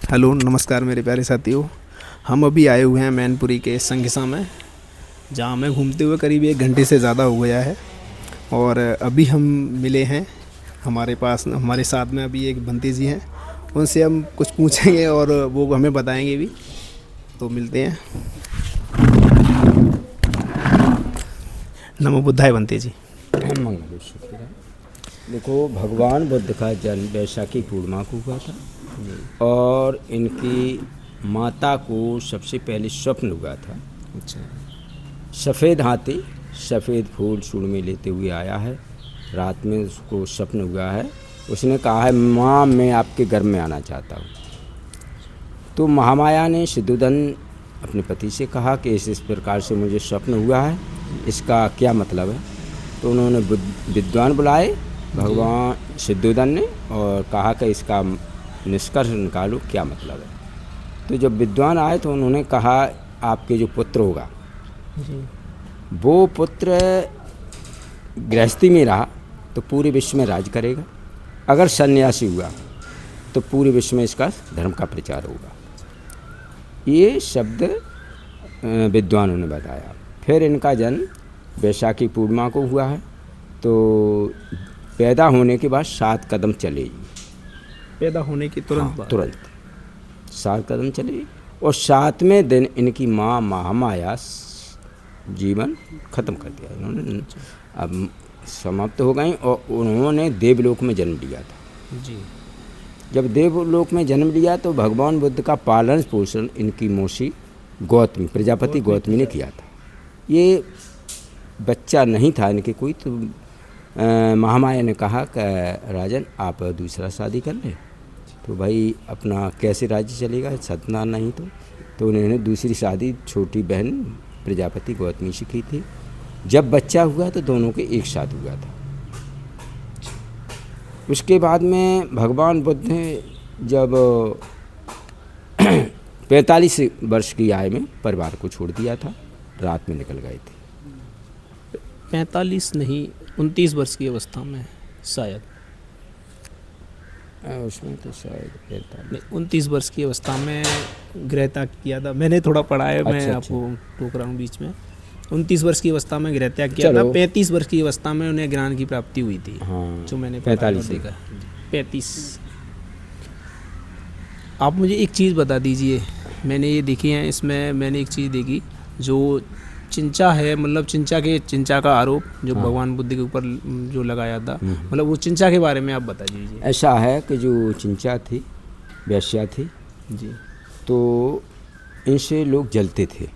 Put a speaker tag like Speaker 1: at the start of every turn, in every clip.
Speaker 1: Hello नमस्कार मेरे प्यारे साथियों। हम अभी आए हुए हैं मैनपुरी के संघिसा में, जहाँ हमें घूमते हुए करीब 1 घंटे से ज़्यादा हो गया है। और अभी हम मिले हैं, हमारे पास हमारे साथ में अभी एक बंती जी हैं, उनसे हम कुछ पूछेंगे और वो हमें बताएंगे भी। तो मिलते हैं। नमो बुद्धाय बंती जी।
Speaker 2: मंगल शुक्र है। देखो, भगवान बुद्ध का जन्म वैशाखी पूर्णिमा को हुआ था और इनकी माता को सबसे पहले स्वप्न हुआ था।
Speaker 1: अच्छा।
Speaker 2: सफ़ेद हाथी सफ़ेद फूल सूंड में लेते हुए आया है। रात में उसको स्वप्न हुआ है। उसने कहा है, माँ मैं आपके घर में आना चाहता हूँ। तो महामाया ने सिद्धोधन अपने पति से कहा कि इस प्रकार से मुझे स्वप्न हुआ है, इसका क्या मतलब है। तो उन्होंने विद्वान बुलाए भगवान सिद्धोधन ने और कहा कि इसका निष्कर्ष निकालो, क्या मतलब है। तो जब विद्वान आए तो उन्होंने कहा, आपके जो पुत्र होगा वो पुत्र गृहस्थी में रहा तो पूरे विश्व में राज करेगा, अगर सन्यासी हुआ तो पूरे विश्व में इसका धर्म का प्रचार होगा। ये शब्द विद्वानों ने बताया। फिर इनका जन्म वैशाखी पूर्णिमा को हुआ है। तो पैदा होने के बाद 7 कदम चले।
Speaker 1: पैदा होने की तुरंत बाद?
Speaker 2: तुरंत 7 कदम चले और 7वें दिन इनकी माँ महामाया जीवन खत्म कर दिया इन्होंने, अब समाप्त हो गई। और उन्होंने देवलोक में जन्म लिया था
Speaker 1: जी।
Speaker 2: जब देवलोक में जन्म लिया तो भगवान बुद्ध का पालन पोषण इनकी मौसी गौतमी, प्रजापति गौतमी ने किया था। ये बच्चा नहीं था इनके कोई, तो महामाया ने कहा कि राजन आप दूसरा शादी कर लें। तो भाई अपना कैसे राज्य चलेगा, संतान नहीं तो उन्होंने दूसरी शादी छोटी बहन प्रजापति गौतमी से की थी। जब बच्चा हुआ तो दोनों के एक साथ हुआ था। उसके बाद में भगवान बुद्ध ने जब 45 वर्ष की आयु में परिवार को छोड़ दिया था, रात में निकल गए थे।
Speaker 1: 45 नहीं, 29 वर्ष की अवस्था में शायद।
Speaker 2: उसमें तो शायद
Speaker 1: 29 वर्ष की अवस्था में गृह त्याग किया था। मैंने थोड़ा पढ़ा है, मैं
Speaker 2: अच्छा।
Speaker 1: आपको टोक रहा हूँ बीच में। 29 वर्ष की अवस्था में गृह त्याग किया था। 35 वर्ष की अवस्था में उन्हें ज्ञान की प्राप्ति हुई थी।
Speaker 2: हाँ,
Speaker 1: जो मैंने
Speaker 2: 45
Speaker 1: देखा 35। आप मुझे एक चीज़ बता दीजिए, मैंने ये देखी है, इसमें मैंने एक चीज़ देखी जो चिंचा है, मतलब चिंचा का आरोप जो भगवान बुद्ध के ऊपर जो लगाया था, मतलब वो चिंचा के बारे में आप बता दीजिए।
Speaker 2: ऐसा है कि जो चिंचा थी, वैश्या थी
Speaker 1: जी,
Speaker 2: तो इनसे लोग जलते थे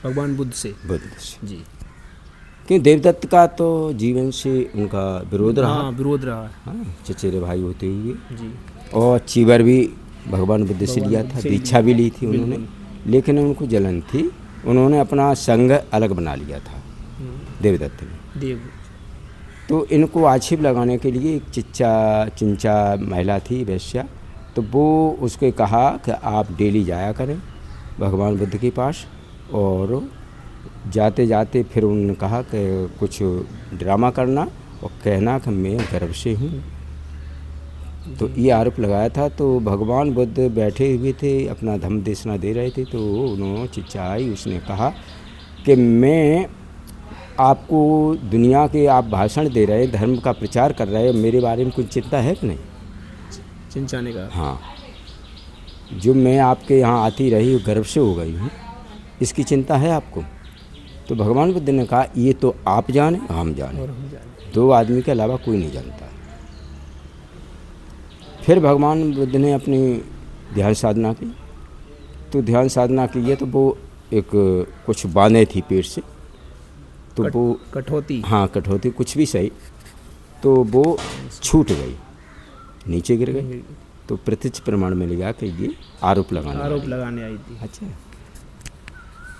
Speaker 1: भगवान बुद्ध से जी।
Speaker 2: क्योंकि देवदत्त का तो जीवन से उनका विरोध रहा।
Speaker 1: हाँ, विरोध रहा।
Speaker 2: हाँ, चचेरे भाई होते हुए
Speaker 1: जी।
Speaker 2: और चीवर भी भगवान बुद्ध से लिया था, दीक्षा भी ली थी उन्होंने, लेकिन उनको जलन थी। उन्होंने अपना संघ अलग बना लिया था देवदत्त ने। तो इनको आक्षेप लगाने के लिए एक चिंचा महिला थी वैश्या, तो वो उसके कहा कि आप डेली जाया करें भगवान बुद्ध के पास। और जाते जाते फिर उन्होंने कहा कि कुछ ड्रामा करना और कहना कि मैं गर्भ से हूँ। तो ये आरोप लगाया था। तो भगवान बुद्ध बैठे हुए थे, अपना धम्म देशना दे रहे थे। तो उन्होंने चिंचा आई, उसने कहा कि मैं आपको दुनिया के आप भाषण दे रहे, धर्म का प्रचार कर रहे, मेरे बारे में कुछ चिंता है कि नहीं।
Speaker 1: चिंचा ने कहा,
Speaker 2: हाँ, जो मैं आपके यहाँ आती रही गर्भ से हो गई हूँ, इसकी चिंता है आपको। तो भगवान बुद्ध ने कहा, ये तो आप जाने हम जाने, 2 आदमी के अलावा कोई नहीं जानता। फिर भगवान बुद्ध ने अपनी ध्यान साधना की। तो ध्यान साधना की है तो वो एक कुछ बांधे थी पेट से, तो वो
Speaker 1: कठौती,
Speaker 2: हाँ कठौती कुछ भी सही, तो वो छूट गई, नीचे गिर गई। तो प्रत्यक्ष प्रमाण में लिया कि ये आरोप लगाने
Speaker 1: आई थी।
Speaker 2: अच्छा,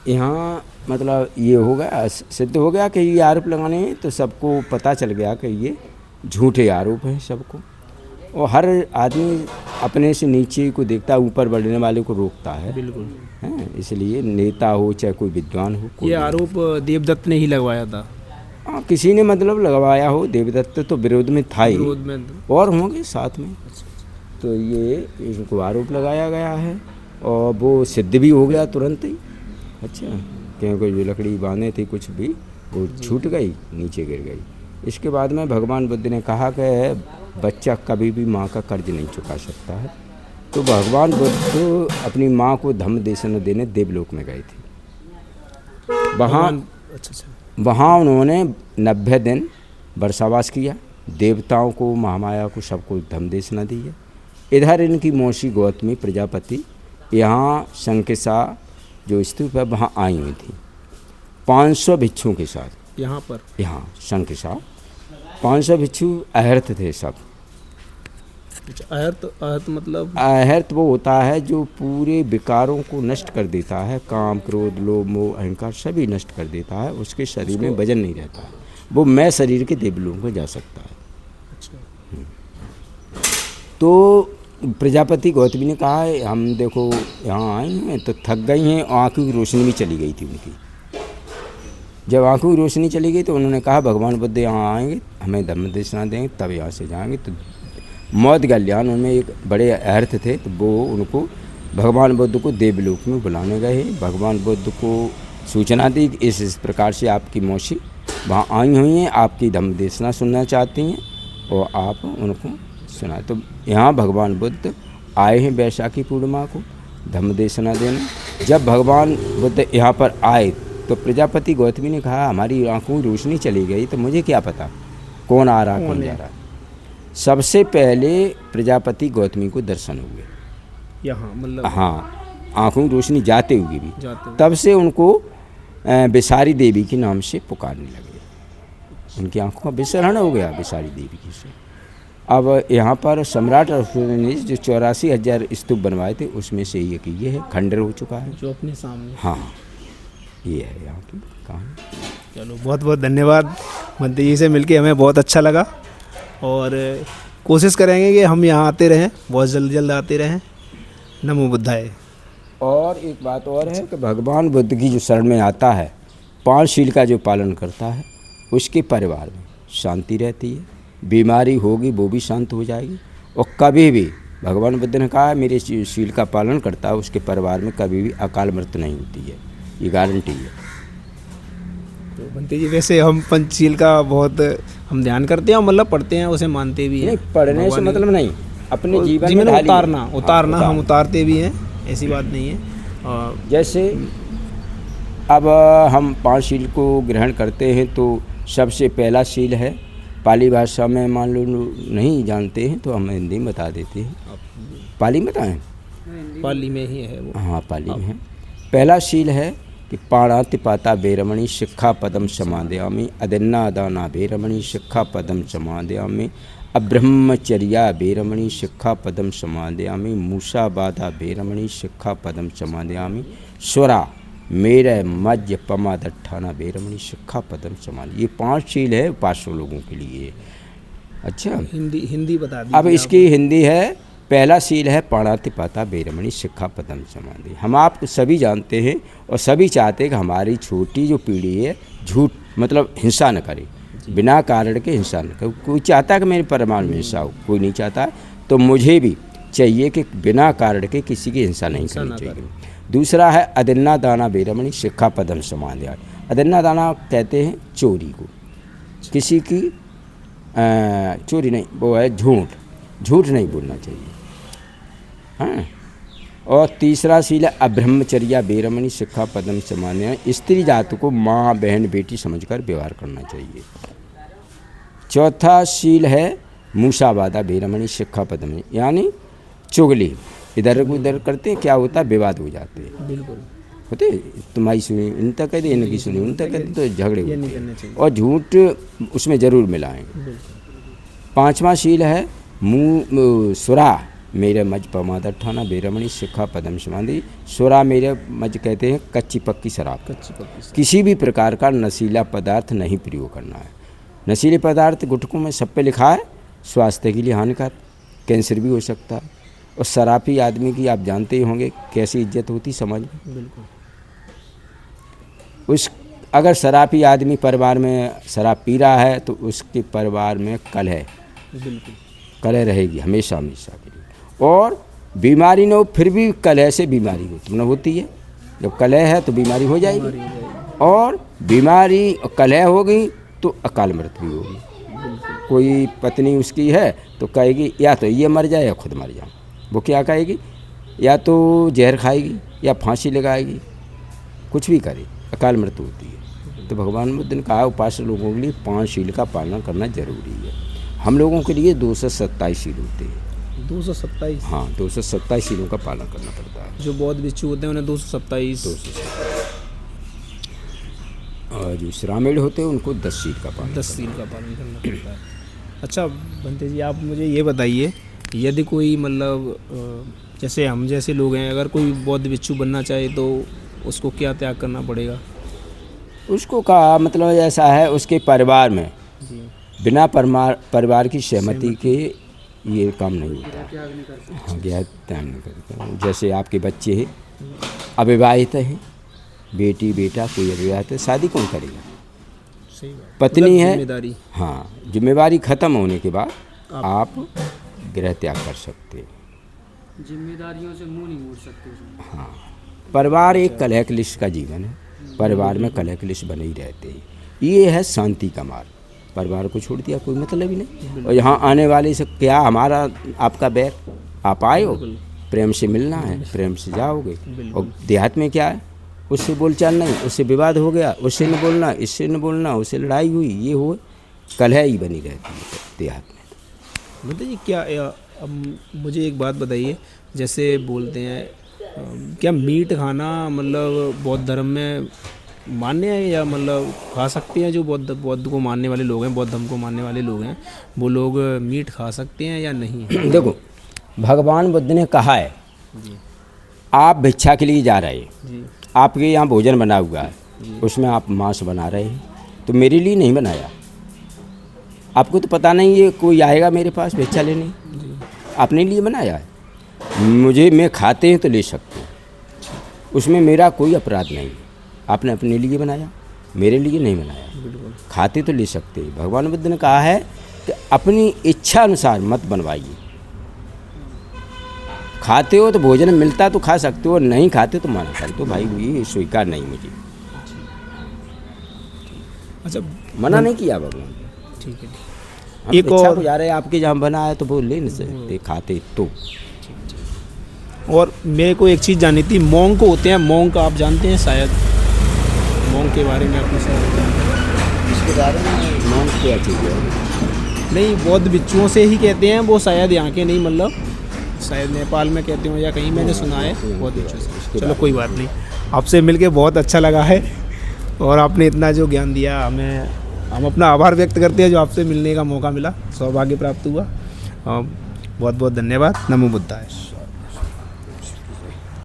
Speaker 2: यहाँ मतलब ये हो गया, सिद्ध हो गया कि ये आरोप लगाने हैं। तो सबको पता चल गया कि ये झूठे आरोप हैं सबको। और हर आदमी अपने से नीचे को देखता है, ऊपर बढ़ने वाले को रोकता है।
Speaker 1: बिल्कुल
Speaker 2: है, इसलिए नेता हो चाहे कोई विद्वान हो,
Speaker 1: ये आरोप देवदत्त ने ही लगवाया था।
Speaker 2: हाँ, किसी ने मतलब लगवाया हो, देवदत्त तो विरोध में था ही, और होंगे साथ में। तो ये इनको आरोप लगाया गया है और वो सिद्ध भी हो गया तुरंत ही। अच्छा, क्योंकि जो लकड़ी बांधे थी कुछ भी वो छूट गई, नीचे गिर गई। इसके बाद में भगवान बुद्ध ने कहा कि बच्चा कभी भी माँ का कर्ज नहीं चुका सकता है। तो भगवान बुद्ध अपनी माँ को धम्म देशन देने देवलोक में गए थे। वहाँ उन्होंने 90 दिन वर्षावास किया, देवताओं को, महामाया को, सबको धम्म देशना दी है। इधर इनकी मौसी गौतमी प्रजापति यहाँ शंकिसा जो स्तूप है वहाँ आई हुई थी 500 भिक्षुओं के साथ।
Speaker 1: यहाँ पर,
Speaker 2: यहाँ शंकिसा 500 भिक्षु अहर्त थे सब।
Speaker 1: अर्थ मतलब
Speaker 2: अहर्त वो होता है जो पूरे विकारों को नष्ट कर देता है, काम, क्रोध, लोभ, मोह, अहंकार सभी नष्ट कर देता है। उसके शरीर में वजन नहीं रहता है, वो मैं शरीर के देवलोक में जा सकता है। तो प्रजापति गौतमी ने कहा है हम देखो यहाँ आए हैं तो थक गई हैं, आँखों की रोशनी भी चली गई थी उनकी। जब आँखों की रोशनी चली गई तो उन्होंने कहा भगवान बुद्ध यहाँ आएंगे, हमें धम्म देशना देंगे, तब यहाँ से जाएंगे। तो मौत कल्याण उनमें एक बड़े अर्थ थे, तो वो उनको भगवान बुद्ध को देवलोक में बुलाने गए। भगवान बुद्ध को सूचना दी कि इस प्रकार से आपकी मौसी वहाँ आई हुई हैं, आपकी धम्म देशना सुनना चाहती हैं और आप उनको सुना। तो यहाँ भगवान बुद्ध आए हैं वैशाखी पूर्णिमा को धम्म देशना देने। जब भगवान बुद्ध यहाँ पर आए तो प्रजापति गौतमी ने कहा हमारी आँखों की रोशनी चली गई, तो मुझे क्या पता कौन आ रहा कौन जा रहा। सबसे पहले प्रजापति गौतमी को दर्शन हुए
Speaker 1: यहाँ, मतलब
Speaker 2: हाँ, आँखों की रोशनी जाते हुए भी। तब से उनको विसारी देवी के नाम से पुकारने लगे। उनकी आँखों का विसरण हो गया विसारी देवी की से। अब यहाँ पर सम्राट अशोक ने जो 84,000 स्तूप बनवाए थे उसमें से एक ये है, खंडर हो चुका है
Speaker 1: जो अपने सामने।
Speaker 2: हाँ, ये है यहाँ की कहानी।
Speaker 1: चलो बहुत बहुत धन्यवाद, मंत्री जी से मिलके हमें बहुत अच्छा लगा और कोशिश करेंगे कि हम यहाँ आते रहें, बहुत जल्द आते रहें। नमो बुद्धाय।
Speaker 2: और एक बात और है कि भगवान बुद्ध की जो शरण में आता है, 5 शील का जो पालन करता है, उसके परिवार में शांति रहती है। बीमारी होगी वो भी शांत हो जाएगी। और कभी भी भगवान बुद्ध ने कहा है मेरे शील का पालन करता है उसके परिवार में कभी भी अकाल मृत्यु नहीं होती है, ये गारंटी है।
Speaker 1: तो बनते जी वैसे हम पंचशील का बहुत हम ध्यान करते हैं, मतलब पढ़ते हैं, उसे मानते भी हैं।
Speaker 2: नहीं, पढ़ने से मतलब नहीं, अपने जीवन में
Speaker 1: उतारना हम उतारते भी हैं, ऐसी बात नहीं है।
Speaker 2: जैसे अब हम 5 शील को ग्रहण करते हैं तो सबसे पहला शील है, पाली भाषा में मान लो नहीं जानते हैं तो हम हिंदी में बता देते हैं। पाली में बताएं?
Speaker 1: पाली में ही है वो।
Speaker 2: हाँ, पाली में है। पहला शील है कि पाणातिपाता बेरमणि शिक्षा पदम समादयामि, अदिन्ना दाना बेरमणि शिक्षा पदम समादयामि, अब्रह्मचर्या बेरमणि शिक्षा पदम समादयामि, मूषाबाधा बेरमणि शिक्षा पदम समादयामि, स्वरा मेरे मध्य पमादट्ठाना बेरमणि शिक्षा पदम समान। ये 5 शील है 500 लोगों के लिए। अच्छा,
Speaker 1: हिंदी बता दीजिए।
Speaker 2: अब इसकी हिंदी है, पहला शील है पाणातिपाता बेरमणि शिक्षा पदम समाधि। हम आप सभी जानते हैं और सभी चाहते हैं कि हमारी छोटी जो पीढ़ी है झूठ मतलब हिंसा न करे, बिना कारण के हिंसा न करे। कोई चाहता है कि मेरे परिवार में हिंसा हो, कोई नहीं चाहता। तो मुझे भी चाहिए कि बिना कारण के किसी की हिंसा नहीं करनी चाहिए। दूसरा है अदिन्ना दाना बेरमणि शिक्षा पदम समाध्याय। अदिन्ना दाना कहते हैं चोरी को, किसी की चोरी नहीं, वो है झूठ नहीं बोलना चाहिए। हाँ, और तीसरा शील है अब्रह्मचर्या बेरमणि शिक्षा पदम समाध्याय। स्त्री जात को माँ बहन बेटी समझकर व्यवहार करना चाहिए। चौथा शील है मूषाबाधा बेरमणि शिक्षा पदम, यानी चुगली, इधर को उधर करते क्या होता है, विवाद हो जाते हैं।
Speaker 1: बिल्कुल
Speaker 2: होते, तुम्हारी सुनी इनका कह दे, इनकी सुनी उनका कह दे, तो झगड़े होते हैं और झूठ उसमें जरूर मिलाएंगे। 5वां शील है सुरा मेरे मज पमादट्ठाना बेरमणि शिक्षा पदम समाधि। सुरा मेरे मज कहते हैं कच्ची पक्की शराब। किसी भी प्रकार का नशीला पदार्थ नहीं प्रयोग करना है। नशीले पदार्थ गुटकों में सब पे लिखा है स्वास्थ्य के लिए हानिकारक, कैंसर भी हो सकता है। और शराबी आदमी की आप जानते ही होंगे कैसी इज्जत होती समाज में।
Speaker 1: बिल्कुल।
Speaker 2: अगर शराबी आदमी परिवार में शराब पी रहा है तो उसके परिवार में कलह,
Speaker 1: बिल्कुल
Speaker 2: कलह रहेगी हमेशा हमेशा के लिए। और बीमारी न हो फिर भी कलह से बीमारी उत्पन्न होती है। जब कलह है तो बीमारी हो जाएगी, और बीमारी कलह हो गई तो अकाल मृत्यु भी होगी। कोई पत्नी उसकी है तो कहेगी या तो ये मर जाए या खुद मर जाऊँ। वो क्या कहेगी, या तो जहर खाएगी या फांसी लगाएगी, कुछ भी करे, अकाल मृत्यु होती है। तो भगवान बुद्ध ने कहा उपास्य लोगों के लिए 5 शील का पालन करना जरूरी है। हम लोगों के लिए 227 शील होते हैं।
Speaker 1: 227?
Speaker 2: हाँ, 227 शीलों का पालन करना पड़ता है।
Speaker 1: जो बौद्ध भिक्षु होते हैं उन्हें 227।
Speaker 2: और जो श्रामेण होते हैं उनको 10 शील का पालन
Speaker 1: 10 शील का पालन करना पड़ता है। अच्छा बंते जी, आप मुझे ये बताइए, यदि कोई मतलब जैसे हम जैसे लोग हैं, अगर कोई बौद्ध भिक्षु बनना चाहे तो उसको क्या त्याग करना पड़ेगा?
Speaker 2: उसको कहा मतलब ऐसा है, उसके परिवार में
Speaker 1: जी।
Speaker 2: बिना परिवार की सहमति के ये काम नहीं होता। हाँ, त्याग नहीं करता। जैसे आपके बच्चे हैं, अविवाहित हैं, बेटी बेटा कोई अविवाहित है, शादी कौन करेगा?
Speaker 1: सही बात।
Speaker 2: पत्नी है,
Speaker 1: जिम्मेदारी।
Speaker 2: हाँ, जिम्मेवारी खत्म होने के बाद आप गृह त्याग कर सकते हैं।
Speaker 3: जिम्मेदारियों से मुंह नहीं मोड़ सकते।
Speaker 2: हाँ, परिवार एक कलह क्लेश का जीवन है। परिवार में कलह क्लेश बने ही रहते हैं। ये है शांति का मार्ग। परिवार को छोड़ दिया कोई मतलब ही नहीं। और यहाँ आने वाले से क्या हमारा आपका बैर? आप आए हो, प्रेम से मिलना है, प्रेम से जाओगे। और देहात में क्या है, उससे बोलचाल नहीं, उससे विवाद हो गया, उससे न बोलना, इससे न बोलना, उससे लड़ाई हुई, ये हुए, कलह ही बनी रहती है देहात में।
Speaker 1: मतलब ये क्या अब मुझे एक बात बताइए, जैसे बोलते हैं क्या मीट खाना मतलब बौद्ध धर्म में मान्य है, या मतलब खा सकते हैं जो बौद्ध को मानने वाले लोग हैं, बौद्ध धर्म को मानने वाले लोग हैं, वो लोग मीट खा सकते हैं या नहीं?
Speaker 2: देखो, भगवान बुद्ध ने कहा है, आप भिक्षा के लिए जा रहे हैं, आपके यहाँ भोजन बना हुआ है, उसमें आप मांस बना रहे हैं, तो मेरे लिए नहीं बनाया। आपको तो पता नहीं है कोई आएगा मेरे पास भिक्षा लेने, अपने लिए बनाया है। मुझे मैं खाते हैं तो ले सकते हैं, उसमें मेरा कोई अपराध नहीं है। आपने अपने लिए बनाया, मेरे लिए नहीं बनाया। खाते तो ले सकते हैं। भगवान बुद्ध ने कहा है कि अपनी इच्छा अनुसार मत बनवाइए। खाते हो तो भोजन मिलता तो खा सकते हो, नहीं खाते तो मना कर दो भाई, ये स्वीकार नहीं मुझे।
Speaker 1: अच्छा,
Speaker 2: मना नहीं किया भगवान।
Speaker 1: ठीक है।
Speaker 2: हम
Speaker 1: एक
Speaker 2: इच्छा
Speaker 1: और
Speaker 2: को जा रहे हैं, आपके जहाँ बना है तो वो ले नहीं सकते, खाते तो।
Speaker 1: और मेरे को एक चीज़ जाननी थी, मोंग को होते हैं, मोंग आप जानते हैं शायद, मोंग के बारे में आपने शायद
Speaker 2: इसके बारे में मान क्या चीज़ है?
Speaker 1: नहीं, बौद्ध भिक्षुओं से ही कहते हैं वो, शायद यहाँ के नहीं, मतलब शायद नेपाल में कहते हो या कहीं, मैंने सुना है बौद्ध भिक्षुओं से। चलो कोई बात नहीं, आपसे मिलके बहुत अच्छा लगा है, और आपने इतना जो ज्ञान दिया हमें, हम अपना आभार व्यक्त करते हैं जो आपसे मिलने का मौका मिला, सौभाग्य प्राप्त हुआ। बहुत बहुत धन्यवाद। नमो बुद्धाय।